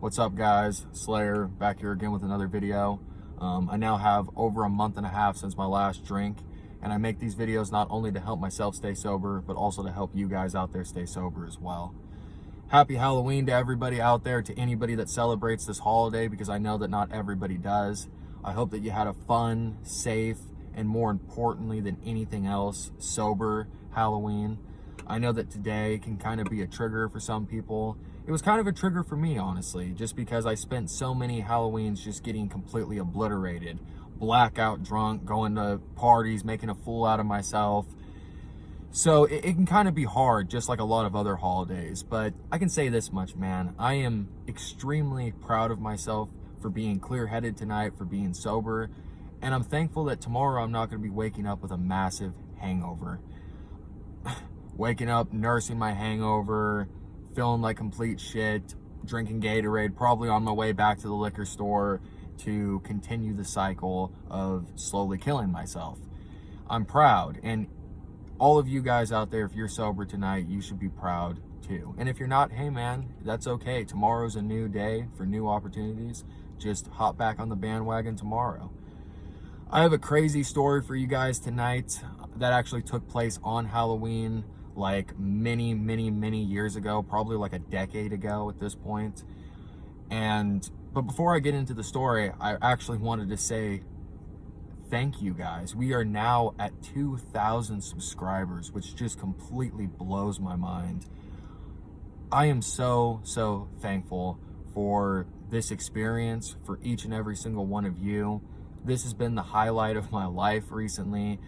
What's up, guys? Slayer back here again with another video. I now have over a month and a half since my last drink, and I make these videos not only to help myself stay sober, but also to help you guys out there stay sober as well. Happy Halloween to everybody out there, to anybody that celebrates this holiday, because I know that not everybody does. I hope that you had a fun, safe, and more importantly than anything else, sober Halloween. I know that today can kind of be a trigger for some people. It was kind of a trigger for me, honestly, just because I spent so many Halloweens just getting completely obliterated. Blackout drunk, going to parties, making a fool out of myself. So it can kind of be hard, just like a lot of other holidays. But I can say this much, man. I am extremely proud of myself for being clear-headed tonight, for being sober. And I'm thankful that tomorrow I'm not going to be waking up with a massive hangover. Waking up, nursing my hangover, feeling like complete shit, drinking Gatorade, probably on my way back to the liquor store to continue the cycle of slowly killing myself. I'm proud, and all of you guys out there, if you're sober tonight, you should be proud too. And if you're not, hey man, that's okay. Tomorrow's a new day for new opportunities. Just hop back on the bandwagon tomorrow. I have a crazy story for you guys tonight that actually took place on Halloween, like many years ago, probably like a decade ago at this point. But before I get into the story, I actually wanted to say thank you guys. We are now at 2,000 subscribers, which just completely blows my mind. I am so thankful for this experience, for each and every single one of you. This has been the highlight of my life recently.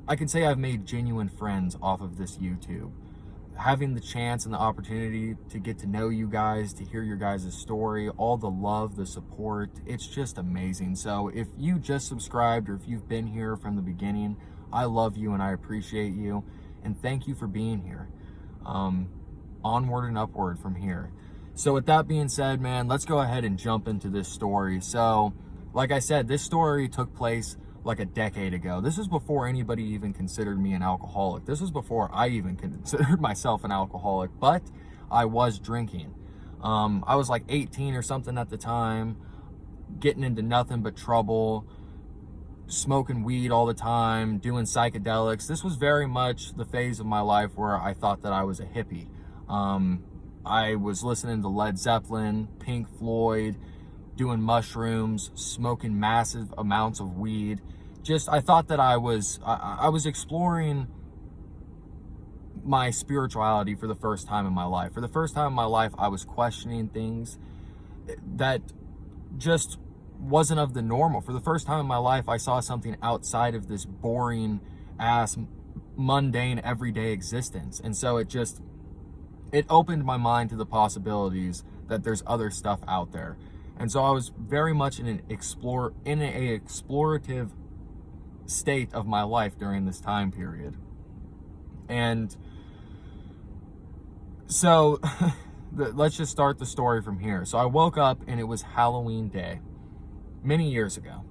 I can say I've made genuine friends off of this YouTube. Having the chance and the opportunity to get to know you guys, to hear your guys' story, all the love, the support, it's just amazing. So if you just subscribed or if you've been here from the beginning, I love you and I appreciate you. And thank you for being here. Onward and upward from here. So with that being said, man, let's go ahead and jump into this story. So like I said, this story took place like a decade ago. This is before anybody even considered me an alcoholic. This was before I even considered myself an alcoholic, but I was drinking. I was like 18 or something at the time, getting into nothing but trouble, smoking weed all the time, doing psychedelics. This was very much the phase of my life where I thought that I was a hippie. I was listening to Led Zeppelin, Pink Floyd, doing mushrooms, smoking massive amounts of weed. I thought that I was exploring my spirituality for the first time in my life. For the first time in my life, I was questioning things that just wasn't of the normal. For the first time in my life, I saw something outside of this boring ass, mundane, everyday existence. And so it opened my mind to the possibilities that there's other stuff out there. And so I was very much in an explorative state of my life during this time period. And so let's just start the story from here. So I woke up and it was Halloween day, many years ago.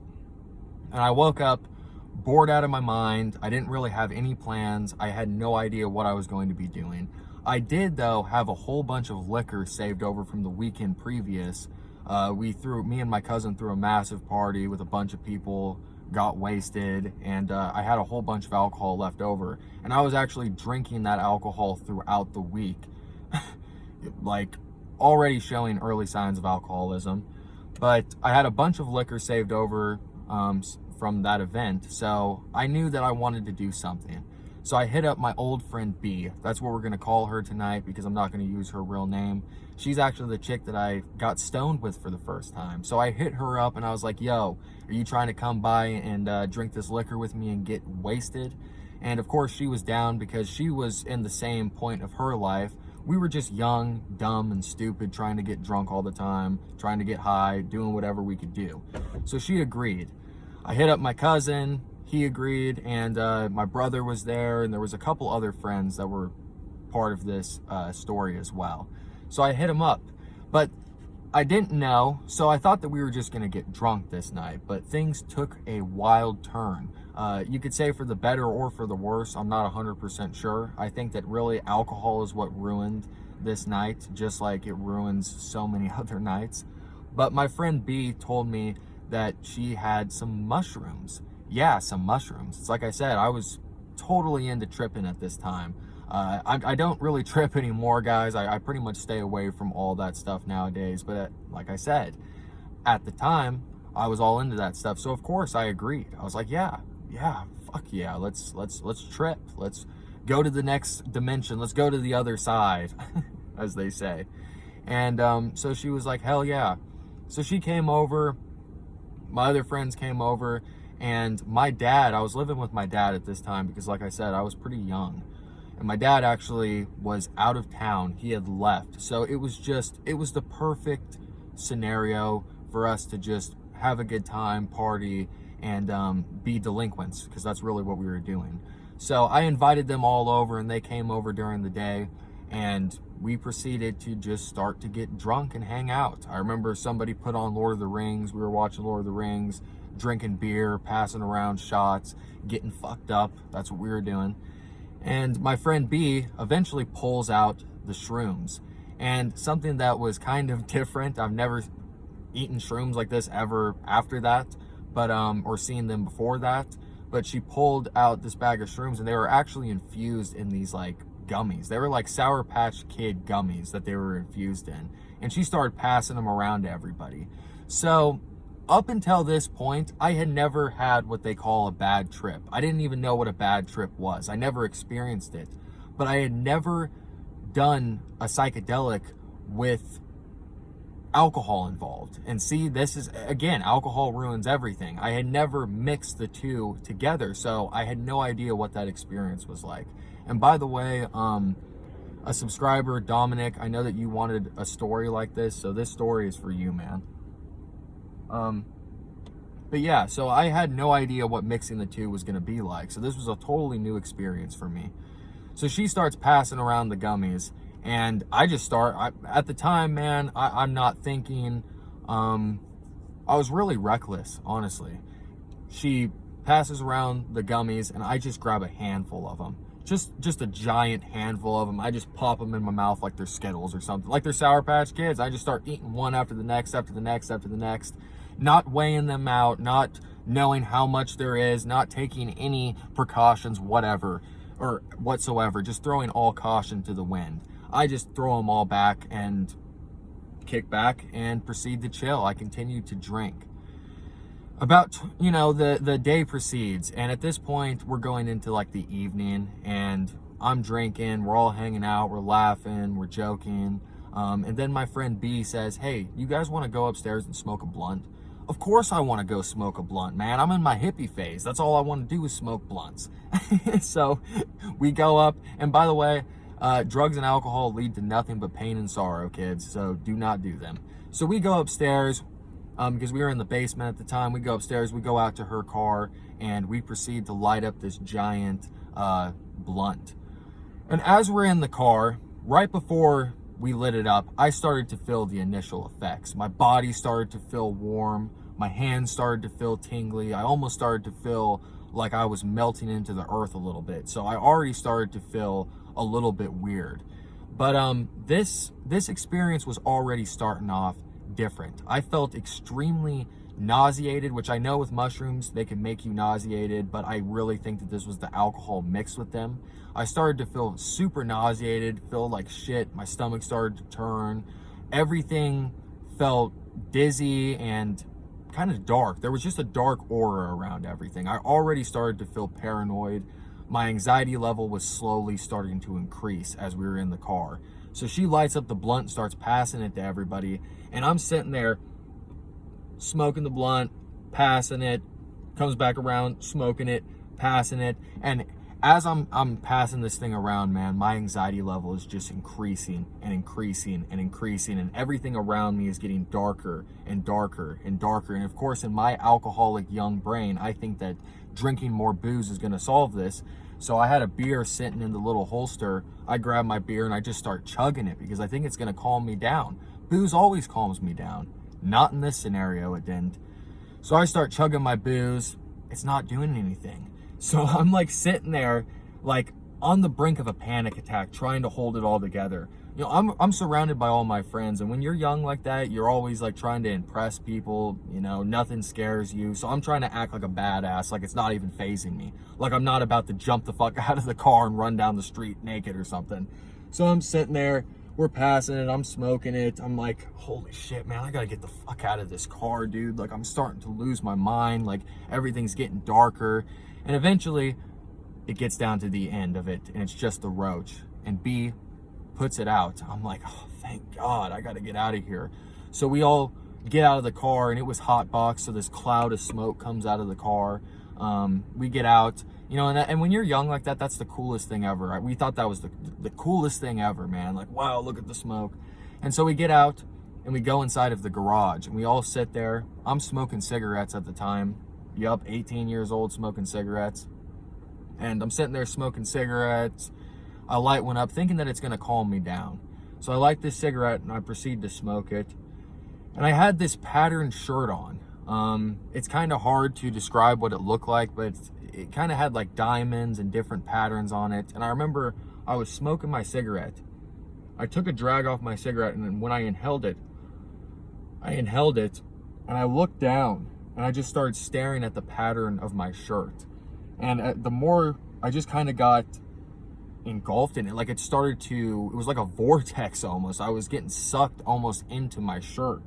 And I woke up bored out of my mind. I didn't really have any plans. I had no idea what I was going to be doing. I did, though, have a whole bunch of liquor saved over from the weekend previous. Me and my cousin threw a massive party with a bunch of people, got wasted, and I had a whole bunch of alcohol left over. And I was actually drinking that alcohol throughout the week, like already showing early signs of alcoholism. But I had a bunch of liquor saved over from that event, so I knew that I wanted to do something. So I hit up my old friend B. That's what we're going to call her tonight because I'm not going to use her real name. She's actually the chick that I got stoned with for the first time. So I hit her up and I was like, yo, are you trying to come by and drink this liquor with me and get wasted? And of course she was down because she was in the same point of her life. We were just young, dumb, and stupid, trying to get drunk all the time, trying to get high, doing whatever we could do. So she agreed. I hit up my cousin. He agreed, and my brother was there, and there was a couple other friends that were part of this story as well. So I hit him up, but I didn't know, so I thought that we were just going to get drunk this night, but things took a wild turn. You could say for the better or for the worse. I'm not 100% sure. I think that really alcohol is what ruined this night, just like it ruins so many other nights. But my friend B told me that she had some mushrooms. Yeah, some mushrooms. It's like I said, I was totally into tripping at this time. I don't really trip anymore, guys. I pretty much stay away from all that stuff nowadays. But like I said, at the time, I was all into that stuff. So of course I agreed. I was like, yeah, fuck yeah, let's trip. Let's go to the next dimension. Let's go to the other side, as they say. And so she was like, hell yeah. So she came over. My other friends came over. And my dad, I was living with my dad at this time because, like I said, I was pretty young. And my dad actually was out of town. He had left. So it was the perfect scenario for us to just have a good time, party, and be delinquents, because that's really what we were doing. So I invited them all over, and they came over during the day, and we proceeded to just start to get drunk and hang out. I remember somebody put on Lord of the Rings. We were watching Lord of the Rings, drinking beer, passing around shots, getting fucked up. That's what we were doing. And my friend B eventually pulls out the shrooms. And something that was kind of different, I've never eaten shrooms like this ever after that, but or seen them before that. But she pulled out this bag of shrooms, and they were actually infused in these like gummies. They were like Sour Patch Kid gummies that they were infused in. And she started passing them around to everybody. So up until this point, I had never had what they call a bad trip. I didn't even know what a bad trip was. I never experienced it. But I had never done a psychedelic with alcohol involved. And see, this is, again, alcohol ruins everything. I had never mixed the two together, so I had no idea what that experience was like. And by the way, a subscriber, Dominic, I know that you wanted a story like this, so this story is for you, man. But yeah, so I had no idea what mixing the two was going to be like. So this was a totally new experience for me. So she starts passing around the gummies, and I just start, at the time, man, I'm not thinking, I was really reckless, honestly. She passes around the gummies, and I just grab a handful of them. Just a giant handful of them. I just pop them in my mouth like they're Skittles or something, like they're Sour Patch Kids. I just start eating one after the next, after the next, after the next, not weighing them out, not knowing how much there is, not taking any precautions, whatever, or whatsoever, just throwing all caution to the wind. I just throw them all back and kick back and proceed to chill. I continue to drink. About, you know, the day proceeds, and at this point we're going into like the evening, and I'm drinking, we're all hanging out, we're laughing, we're joking, and then my friend B says, hey, you guys want to go upstairs and smoke a blunt? Of course I want to go smoke a blunt, man. I'm in my hippie phase. That's all I want to do is smoke blunts. So we go up, and by the way, drugs and alcohol lead to nothing but pain and sorrow, kids, so do not do them. So we go upstairs, because we were in the basement at the time. We go upstairs, we go out to her car, and we proceed to light up this giant blunt. And as we're in the car, right before we lit it up, I started to feel the initial effects. My body started to feel warm. My hands started to feel tingly. I almost started to feel like I was melting into the earth a little bit. So I already started to feel a little bit weird. But this experience was already starting off different. I felt extremely nauseated, which I know with mushrooms they can make you nauseated, but I really think that this was the alcohol mixed with them. I started to feel super nauseated, feel like shit. My stomach started to turn. Everything felt dizzy and kind of dark. There was just a dark aura around everything. I already started to feel paranoid. My anxiety level was slowly starting to increase as we were in the car. So she lights up the blunt, starts passing it to everybody, and I'm sitting there smoking the blunt, passing it, comes back around, smoking it, passing it, and as I'm passing this thing around, man, my anxiety level is just increasing and increasing and increasing, and everything around me is getting darker and darker and darker. And of course, in my alcoholic young brain, I think that drinking more booze is going to solve this. So I had a beer sitting in the little holster. I grab my beer and I just start chugging it because I think it's going to calm me down. Booze always calms me down. Not in this scenario, it didn't. So I start chugging my booze. It's not doing anything. So I'm like sitting there, like on the brink of a panic attack, trying to hold it all together. you know, I'm surrounded by all my friends, and when you're young like that, you're always like trying to impress people, you know, nothing scares you. So I'm trying to act like a badass, like it's not even fazing me. Like I'm not about to jump the fuck out of the car and run down the street naked or something. So I'm sitting there, we're passing it, I'm smoking it. I'm like, holy shit, man, I gotta get the fuck out of this car, dude. Like I'm starting to lose my mind. Like everything's getting darker. And eventually it gets down to the end of it, and it's just the roach. And B puts it out. I'm like, oh, thank God, I gotta get out of here. So we all get out of the car, and it was hot box, so this cloud of smoke comes out of the car. We get out, you know, and when you're young like that, that's the coolest thing ever. We thought that was the coolest thing ever, man. Like, wow, look at the smoke. And so we get out, and we go inside of the garage, and we all sit there. I'm smoking cigarettes at the time. Yup, 18 years old, smoking cigarettes. And I'm sitting there smoking cigarettes. I light one up thinking that it's gonna calm me down. So I light this cigarette and I proceed to smoke it. And I had this patterned shirt on. It's kind of hard to describe what it looked like, but it kind of had like diamonds and different patterns on it. And I remember I was smoking my cigarette. I took a drag off my cigarette, and then when I inhaled it and I looked down and I just started staring at the pattern of my shirt. And the more I just kind of got engulfed in it, like it was like a vortex almost. I was getting sucked almost into my shirt.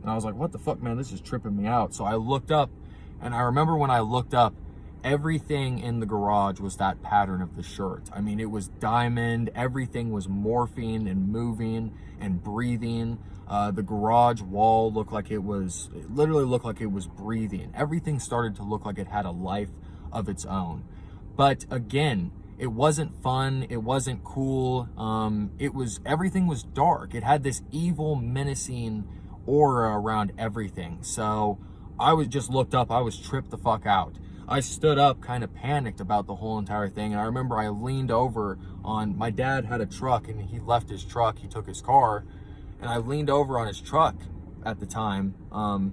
And I was like, what the fuck, man, this is tripping me out. So I looked up, and I remember when I looked up, everything in the garage was that pattern of the shirt. I mean, it was diamond, everything was morphing and moving and breathing. The garage wall literally looked like it was breathing. Everything started to look like it had a life of its own. But again, it wasn't fun, it wasn't cool. Everything was dark. It had this evil, menacing aura around everything. So I was just looked up, I was tripped the fuck out. I stood up, kind of panicked about the whole entire thing. And I remember I leaned over on, my dad had a truck, and he left his truck, he took his car, and I leaned over on his truck at the time. And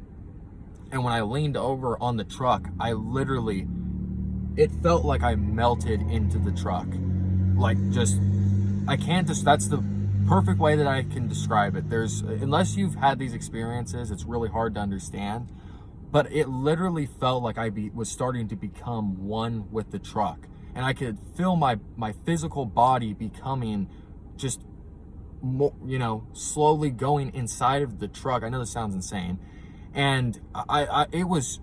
when I leaned over on the truck, it felt like I melted into the truck. Like that's the perfect way that I can describe it. Unless you've had these experiences, it's really hard to understand. But it literally felt like I was starting to become one with the truck. And I could feel my physical body becoming just more, you know, slowly going inside of the truck. I know this sounds insane. And it was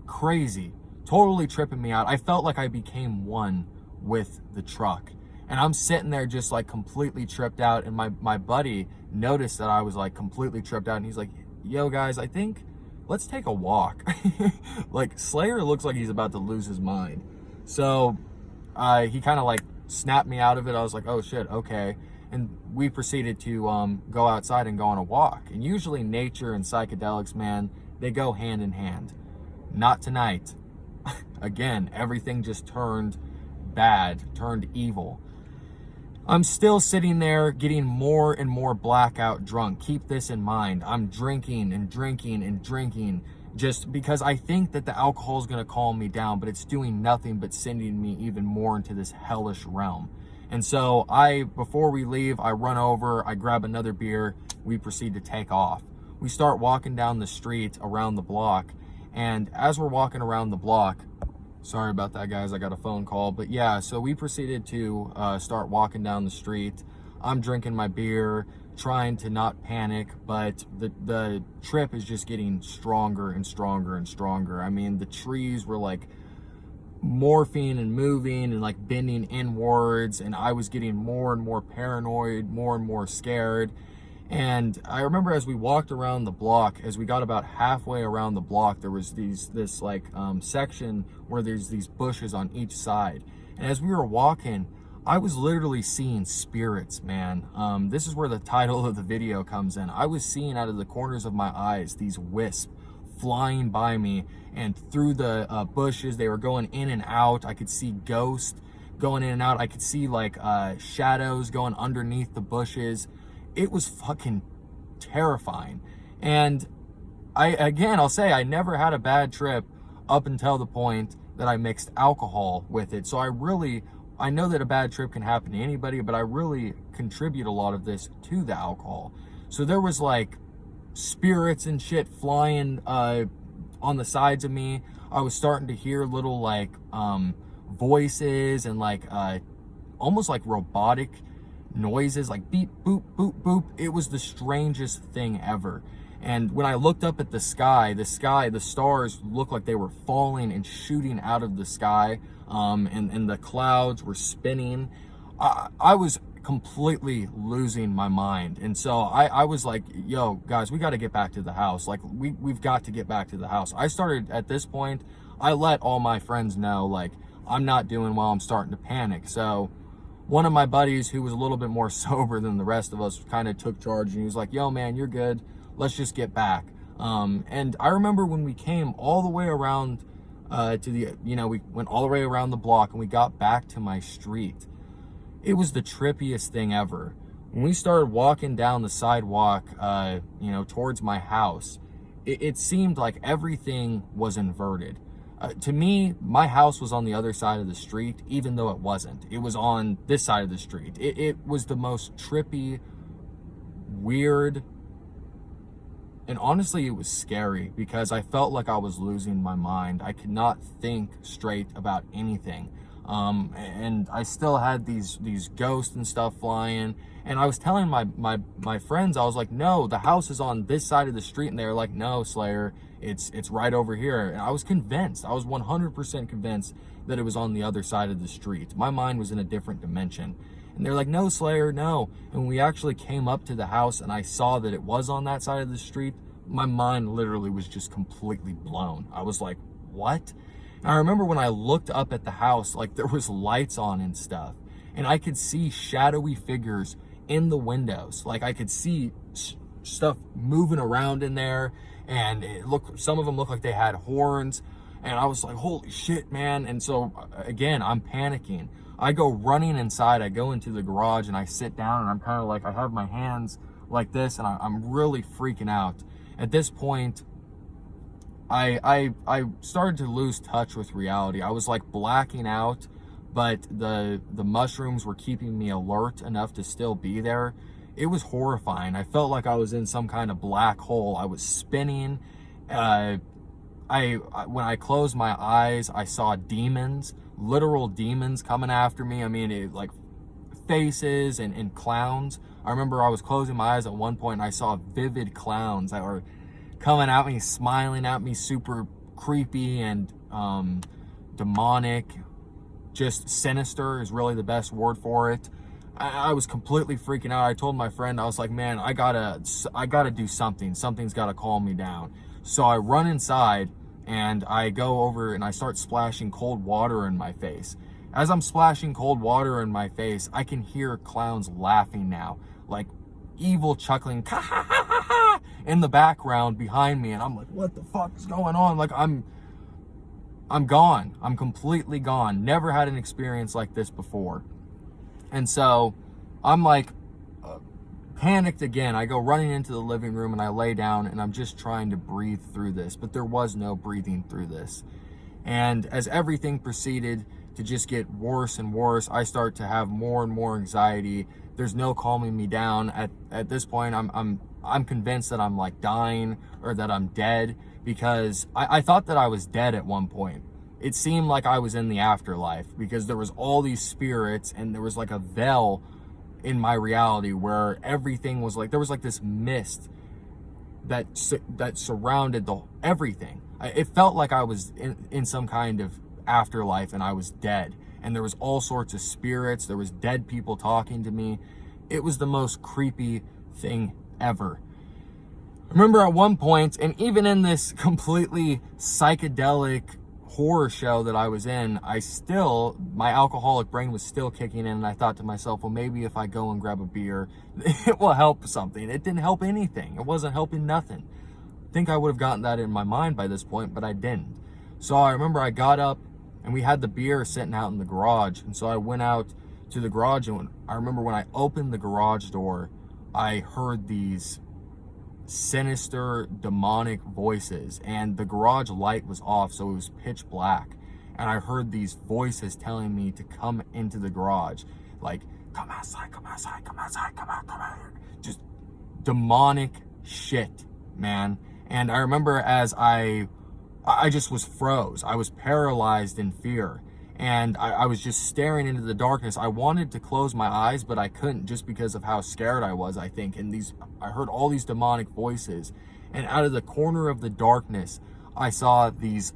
crazy. Totally tripping me out. I felt like I became one with the truck. And I'm sitting there just like completely tripped out. And my buddy noticed that I was like completely tripped out. And he's like, yo guys, I think let's take a walk. Like Slayer looks like he's about to lose his mind. So he kind of like snapped me out of it. I was like, oh shit, okay. And we proceeded to go outside and go on a walk. And usually nature and psychedelics, man, they go hand in hand. Not tonight. Again, everything just turned bad, turned evil. I'm still sitting there getting more and more blackout drunk. Keep this in mind. I'm drinking and drinking and drinking just because I think that the alcohol is going to calm me down, but it's doing nothing but sending me even more into this hellish realm. And so before we leave, I run over, I grab another beer, we proceed to take off. We start walking down the street around the block. And as we're walking around the block, sorry about that, guys, I got a phone call. But yeah, so we proceeded to start walking down the street. I'm drinking my beer, trying to not panic, but the trip is just getting stronger and stronger and stronger. I mean, the trees were like morphing and moving and like bending inwards, and I was getting more and more paranoid, more and more scared. And I remember as we walked around the block, as we got about halfway around the block, there was this section where there's these bushes on each side. And as we were walking, I was literally seeing spirits, man. This is where the title of the video comes in. I was seeing out of the corners of my eyes these wisps flying by me, and through the bushes, they were going in and out. I could see ghosts going in and out. I could see like shadows going underneath the bushes. It was fucking terrifying. And I'll say I never had a bad trip up until the point that I mixed alcohol with it. So I I know that a bad trip can happen to anybody, but I really contribute a lot of this to the alcohol. So there was like spirits and shit flying on the sides of me. I was starting to hear little like voices and like almost like robotic noises, like beep, boop, boop, boop. It was the strangest thing ever. And when I looked up at the stars looked like they were falling and shooting out of the sky, and the clouds were spinning. I was completely losing my mind. And so I was like, yo, guys, we got to get back to the house. Like, we've got to get back to the house. I started, at this point, I let all my friends know, like, I'm not doing well. I'm starting to panic. So one of my buddies, who was a little bit more sober than the rest of us, kind of took charge, and he was like, yo, man, you're good. Let's just get back. And I remember when we came all the way around we went all the way around the block and we got back to my street. It was the trippiest thing ever. When we started walking down the sidewalk, towards my house, it seemed like everything was inverted. To me, my house was on the other side of the street, even though it wasn't. It was on this side of the street. It was the most trippy, weird, and honestly, it was scary because I felt like I was losing my mind. I could not think straight about anything. And I still had these ghosts and stuff flying. And I was telling my friends, I was like, no, the house is on this side of the street. And they were like, no, Slayer, it's right over here. And I was convinced. I was 100% convinced that it was on the other side of the street. My mind was in a different dimension. And they're like, no, Slayer, no. And when we actually came up to the house and I saw that it was on that side of the street, my mind literally was just completely blown. I was like, what? And I remember when I looked up at the house, like there was lights on and stuff. And I could see shadowy figures in the windows. Like I could see stuff moving around in there. And some of them looked like they had horns. And I was like, holy shit, man. And so again, I'm panicking. I go running inside, I go into the garage and I sit down and I'm kind of like, I have my hands like this and I'm really freaking out. At this point, I started to lose touch with reality. I was like blacking out, but the mushrooms were keeping me alert enough to still be there. It was horrifying. I felt like I was in some kind of black hole. I was spinning. When I closed my eyes, I saw demons. Literal demons coming after me. I mean, like faces and clowns. I remember I was closing my eyes at one point and I saw vivid clowns that were coming at me, smiling at me, super creepy and demonic. Just sinister is really the best word for it. I was completely freaking out. I told my friend, I was like, man, I gotta do something. Something's gotta calm me down. So I run inside and I go over and I start splashing cold water in my face. As I'm splashing cold water in my face, I can hear clowns laughing now, like evil chuckling in the background behind me. And I'm like, what the fuck is going on? Like I'm gone. I'm completely gone. Never had an experience like this before. And so I'm like panicked again. I go running into the living room and I lay down and I'm just trying to breathe through this, but there was no breathing through this. And as everything proceeded to just get worse and worse, I start to have more and more anxiety. There's no calming me down. At this point, I'm convinced that I'm like dying or that I'm dead, because I thought that I was dead at one point. It seemed like I was in the afterlife because there was all these spirits and there was like a veil in my reality where everything was like, there was like this mist that surrounded everything. It felt like I was in some kind of afterlife and I was dead, and there was all sorts of spirits. There was dead people talking to me. It was the most creepy thing ever. I remember at one point, and even in this completely psychedelic horror show that I was in, my alcoholic brain was still kicking in, and I thought to myself, well, maybe if I go and grab a beer, it will help something. It didn't help anything. It wasn't helping nothing. I think I would have gotten that in my mind by this point, but I didn't. So I remember I got up and we had the beer sitting out in the garage, and so I went out to the garage, and I remember when I opened the garage door, I heard these sinister demonic voices, and the garage light was off, so it was pitch black. and I heard these voices telling me to come into the garage, like, come outside, come outside, come outside, come out, come out. Just demonic shit, man. And I remember as I just was froze. I was paralyzed in fear. And I was just staring into the darkness. I wanted to close my eyes, but I couldn't, just because of how scared I was, I think. And I heard all these demonic voices. And out of the corner of the darkness, I saw these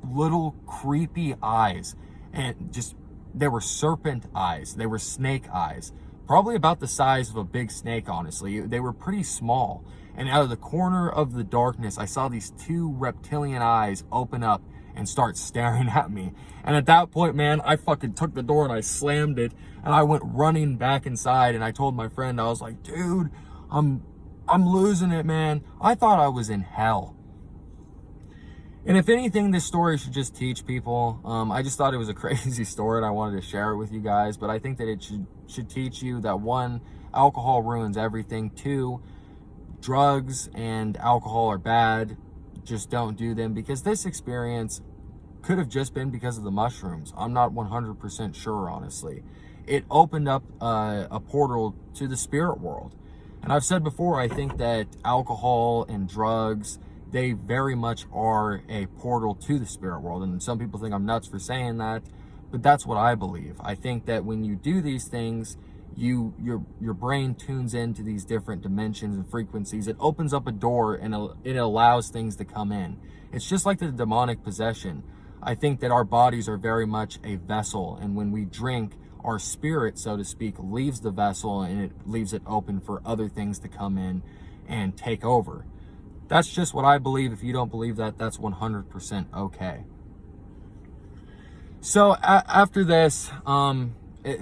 little creepy eyes. And they were serpent eyes. They were snake eyes. Probably about the size of a big snake, honestly. They were pretty small. And out of the corner of the darkness, I saw these two reptilian eyes open up and start staring at me. And at that point, man, I fucking took the door and I slammed it, and I went running back inside, and I told my friend, I was like, dude, I'm losing it, man. I thought I was in hell. And if anything, this story should just teach people. I just thought it was a crazy story and I wanted to share it with you guys, but I think that it should teach you that, one, alcohol ruins everything. Two, drugs and alcohol are bad. Just don't do them, because this experience could have just been because of the mushrooms. I'm not 100% sure, honestly. It opened up a portal to the spirit world. And I've said before, I think that alcohol and drugs, they very much are a portal to the spirit world. And some people think I'm nuts for saying that, but that's what I believe. I think that when you do these things, your brain tunes into these different dimensions and frequencies. It opens up a door and it allows things to come in. It's just like the demonic possession. I think that our bodies are very much a vessel, and when we drink, our spirit, so to speak, leaves the vessel, and it leaves it open for other things to come in and take over. That's just what I believe. If you don't believe that, that's 100% okay. So after this,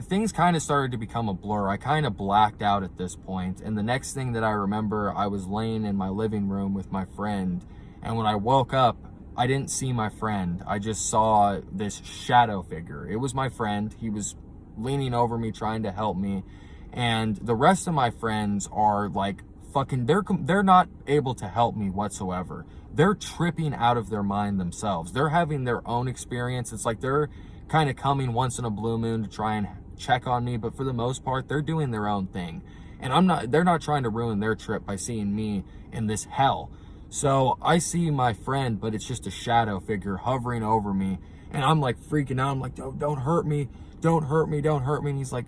things kind of started to become a blur. I kind of blacked out at this point, and the next thing that I remember, I was laying in my living room with my friend, and when I woke up, I didn't see my friend. I just saw this shadow figure. It was my friend. He was leaning over me, trying to help me, and the rest of my friends are like fucking, they're not able to help me whatsoever. They're tripping out of their mind themselves. They're having their own experience. It's like they're kind of coming once in a blue moon to try and check on me, but for the most part, they're doing their own thing. And they're not trying to ruin their trip by seeing me in this hell. So I see my friend, but it's just a shadow figure hovering over me, and I'm like freaking out. I'm like, don't hurt me, don't hurt me, don't hurt me. And he's like,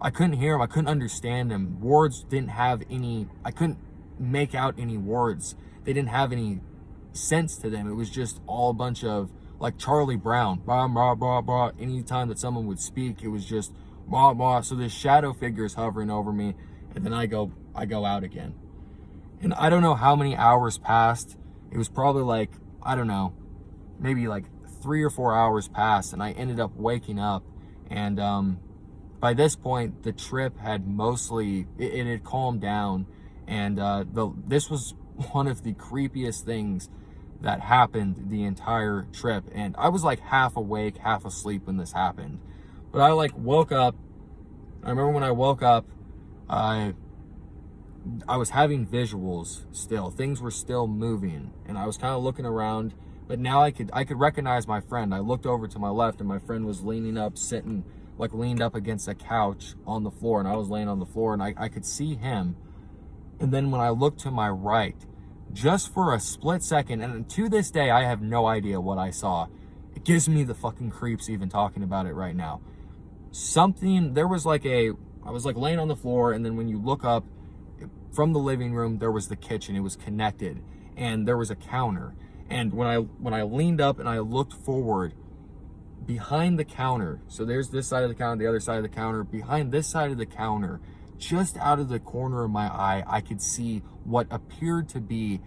I couldn't hear him, I couldn't understand him. Words didn't have any, I couldn't make out any words. They didn't have any sense to them. It was just all a bunch of, like Charlie Brown, blah, blah, blah, blah. Anytime that someone would speak, it was just blah, blah. So this shadow figure is hovering over me, and then I go out again. And I don't know how many hours passed. It was probably like, I don't know, maybe like 3 or 4 hours passed, and I ended up waking up. And by this point, the trip had mostly, it had calmed down. And this was one of the creepiest things that happened the entire trip. And I was like half awake, half asleep when this happened. But I like woke up. I remember when I woke up, I was having visuals still. Things were still moving, and I was kind of looking around, but now I could recognize my friend. I looked over to my left, and my friend was leaning up, sitting, like leaned up against a couch on the floor, and I was laying on the floor, and I could see him. And then when I looked to my right, just for a split second, and to this day, I have no idea what I saw. It gives me the fucking creeps even talking about it right now. There was like I was like laying on the floor, and then when you look up, from the living room, there was the kitchen. It was connected, and there was a counter. And when I leaned up and I looked forward, behind the counter, so there's this side of the counter, the other side of the counter, behind this side of the counter, just out of the corner of my eye, I could see what appeared to be,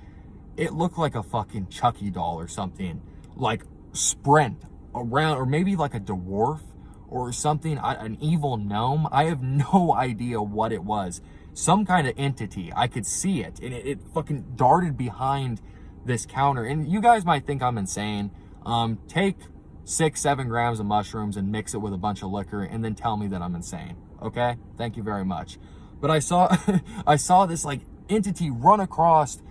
it looked like a fucking Chucky doll or something, like sprint around, or maybe like a dwarf or something, an evil gnome. I have no idea what it was. Some kind of entity. I could see it, and it fucking darted behind this counter. And you guys might think I'm insane. Take 6-7 grams of mushrooms and mix it with a bunch of liquor, and then tell me that I'm insane. Okay? Thank you very much. But I saw this like entity run across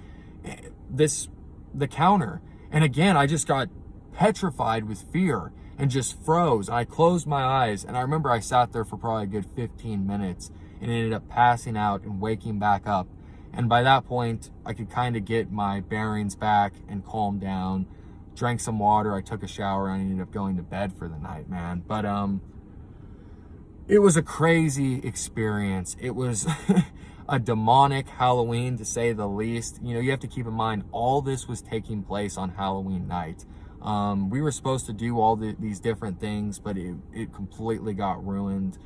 the counter, and again, I just got petrified with fear and just froze. And I closed my eyes, and I remember I sat there for probably a good 15 minutes and ended up passing out and waking back up. And by that point, I could kind of get my bearings back and calm down. Drank some water, I took a shower, and I ended up going to bed for the night, man. But it was a crazy experience. It was a demonic Halloween, to say the least. You know, you have to keep in mind, all this was taking place on Halloween night. We were supposed to do all these different things, but it completely got ruined.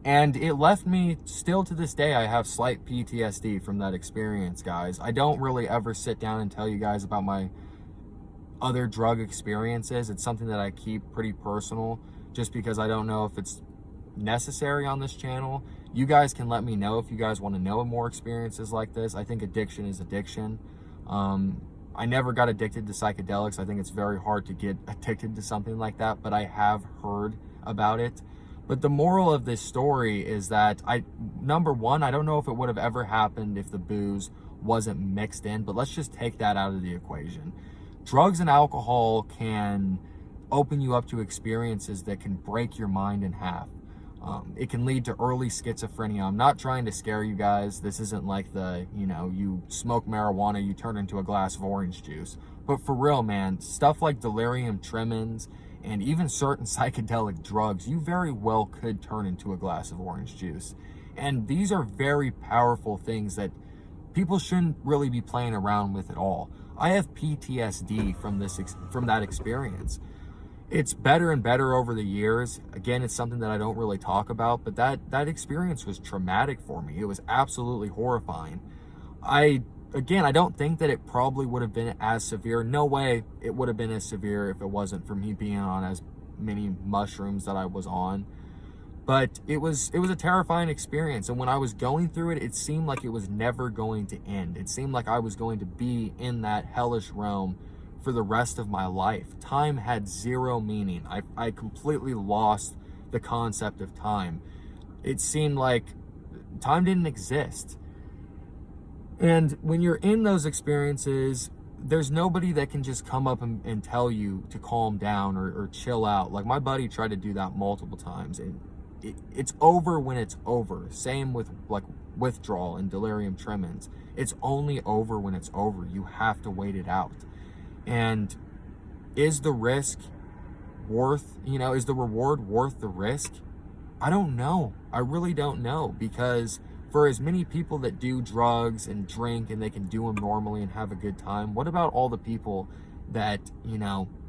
And it left me, still to this day, I have slight PTSD from that experience, guys. I don't really ever sit down and tell you guys about my other drug experiences. It's something that I keep pretty personal, just because I don't know if it's necessary on this channel. You guys can let me know if you guys want to know more experiences like this. I think addiction is addiction. I never got addicted to psychedelics. I think it's very hard to get addicted to something like that, but I have heard about it. But the moral of this story is that number one, I don't know if it would have ever happened if the booze wasn't mixed in, but let's just take that out of the equation. Drugs and alcohol can open you up to experiences that can break your mind in half. It can lead to early schizophrenia. I'm not trying to scare you guys. This isn't like you smoke marijuana, you turn into a glass of orange juice. But for real, man, stuff like delirium tremens and even certain psychedelic drugs, you very well could turn into a glass of orange juice. And these are very powerful things that people shouldn't really be playing around with at all. I have PTSD from that experience. It's better and better over the years. Again, it's something that I don't really talk about, but that experience was traumatic for me. It was absolutely horrifying. I don't think that it probably would have been as severe. No way it would have been as severe if it wasn't for me being on as many mushrooms that I was on. But it was a terrifying experience. And when I was going through it, it seemed like it was never going to end. It seemed like I was going to be in that hellish realm for the rest of my life. Time had zero meaning. I completely lost the concept of time. It seemed like time didn't exist. And when you're in those experiences, there's nobody that can just come up and tell you to calm down or chill out. Like, my buddy tried to do that multiple times, and it's over when it's over. Same with like withdrawal and delirium tremens. It's only over when it's over. You have to wait it out. And is the risk worth, is the reward worth the risk? I don't know. I really don't know, because for as many people that do drugs and drink and they can do them normally and have a good time, what about all the people that,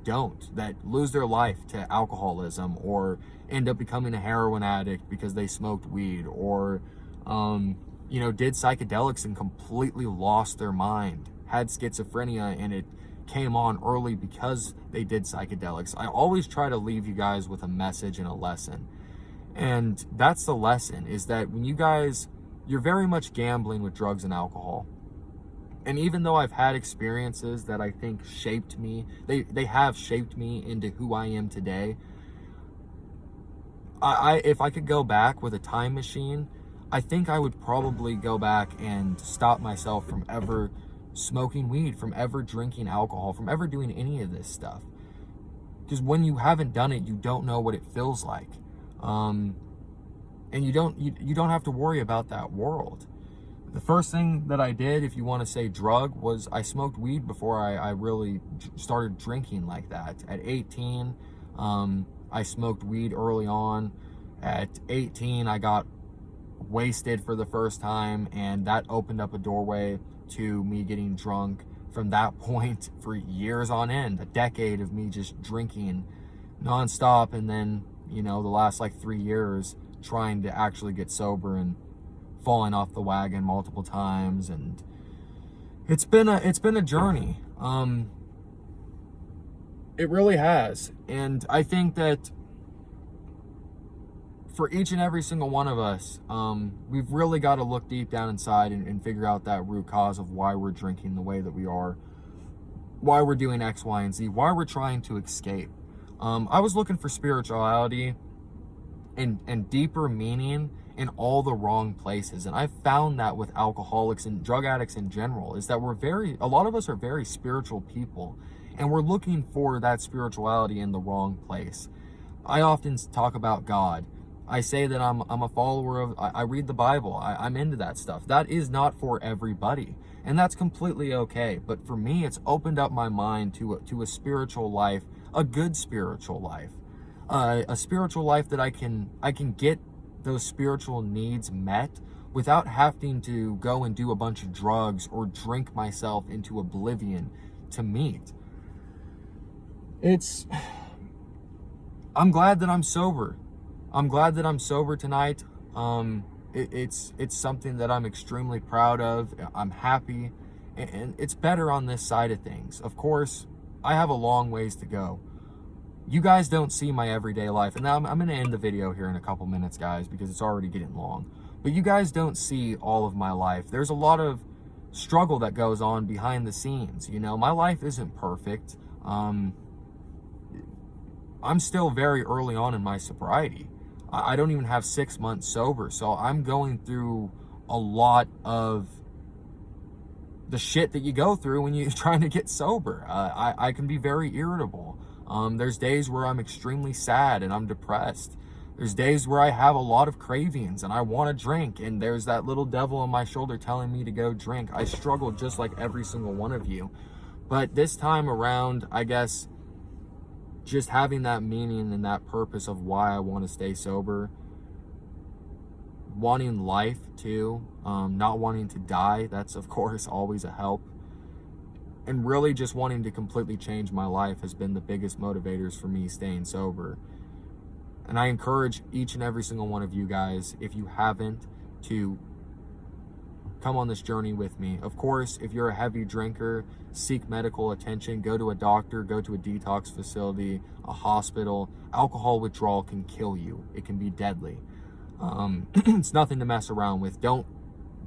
don't, that lose their life to alcoholism or end up becoming a heroin addict because they smoked weed or, did psychedelics and completely lost their mind, had schizophrenia, and it came on early because they did psychedelics. I always try to leave you guys with a message and a lesson. And that's the lesson, is that when you're very much gambling with drugs and alcohol. And even though I've had experiences that I think shaped me, they have shaped me into who I am today. If I could go back with a time machine, I think I would probably go back and stop myself from ever smoking weed, from ever drinking alcohol, from ever doing any of this stuff. Because when you haven't done it, you don't know what it feels like. And you don't have to worry about that world. The first thing that I did, if you want to say drug, was I smoked weed before I really started drinking like that. At 18, I smoked weed early on. At 18, I got wasted for the first time, and that opened up a doorway to me getting drunk from that point for years on end. A decade of me just drinking nonstop, and then, the last 3 years trying to actually get sober and falling off the wagon multiple times. And it's been a journey. It really has. And I think that for each and every single one of us, we've really got to look deep down inside and figure out that root cause of why we're drinking the way that we are, why we're doing X, Y, and Z, why we're trying to escape. I was looking for spirituality and deeper meaning in all the wrong places. And I found that with alcoholics and drug addicts in general, is that a lot of us are very spiritual people. And we're looking for that spirituality in the wrong place. I often talk about God. I say that I'm a follower of, I read the Bible. I'm into that stuff. That is not for everybody. And that's completely okay. But for me, it's opened up my mind to a spiritual life, a good spiritual life, a spiritual life that I can get those spiritual needs met without having to go and do a bunch of drugs or drink myself into oblivion to meet. I'm glad that I'm sober. I'm glad that I'm sober tonight. It's something that I'm extremely proud of. I'm happy, and it's better on this side of things. Of course, I have a long ways to go. You guys don't see my everyday life, and now I'm going to end the video here in a couple minutes, guys, because it's already getting long. But you guys don't see all of my life. There's a lot of struggle that goes on behind the scenes. You know, my life isn't perfect. I'm still very early on in my sobriety. I don't even have 6 months sober, so I'm going through a lot of the shit that you go through when you're trying to get sober. I can be very irritable. There's days where I'm extremely sad and I'm depressed. There's days where I have a lot of cravings and I want to drink, and there's that little devil on my shoulder telling me to go drink. I struggle just like every single one of you. But this time around, I guess, just having that meaning and that purpose of why I want to stay sober, wanting life too, not wanting to die, that's of course always a help, and really just wanting to completely change my life has been the biggest motivators for me staying sober. And I encourage each and every single one of you guys, if you haven't, to come on this journey with me. Of course, if you're a heavy drinker, seek medical attention, go to a doctor, go to a detox facility, a hospital. Alcohol withdrawal can kill you. It can be deadly. It's nothing to mess around with. Don't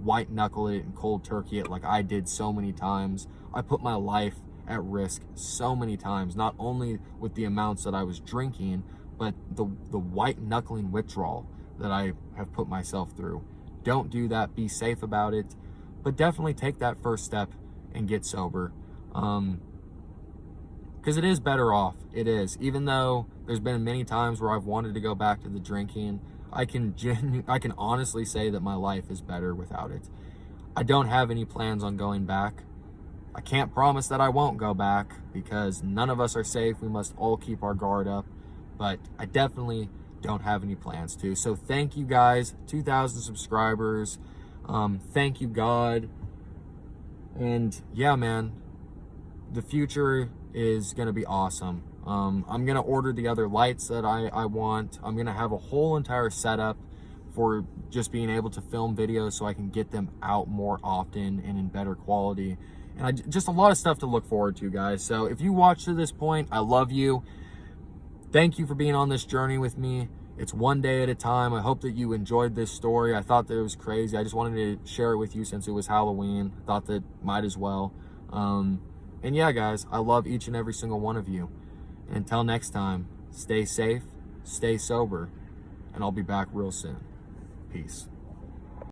white knuckle it and cold turkey it like I did so many times. I put my life at risk so many times, not only with the amounts that I was drinking, but the white knuckling withdrawal that I have put myself through. Don't do that. Be safe about it, but definitely take that first step and get sober, because it is better off. It is. Even though there's been many times where I've wanted to go back to the drinking, I can honestly say that my life is better without it. I don't have any plans on going back. I can't promise that I won't go back, because none of us are safe. We must all keep our guard up, but I definitely don't have any plans to. So thank you guys, 2,000 subscribers. Thank you, God. And yeah, man, the future is gonna be awesome. I'm gonna order the other lights that I want. I'm gonna have a whole entire setup for just being able to film videos so I can get them out more often and in better quality. And just a lot of stuff to look forward to, guys. So if you watch to this point, I love you. Thank you for being on this journey with me. It's one day at a time. I hope that you enjoyed this story. I thought that it was crazy. I just wanted to share it with you since it was Halloween. I thought that might as well. And yeah, guys, I love each and every single one of you. And until next time, stay safe, stay sober, and I'll be back real soon. Peace.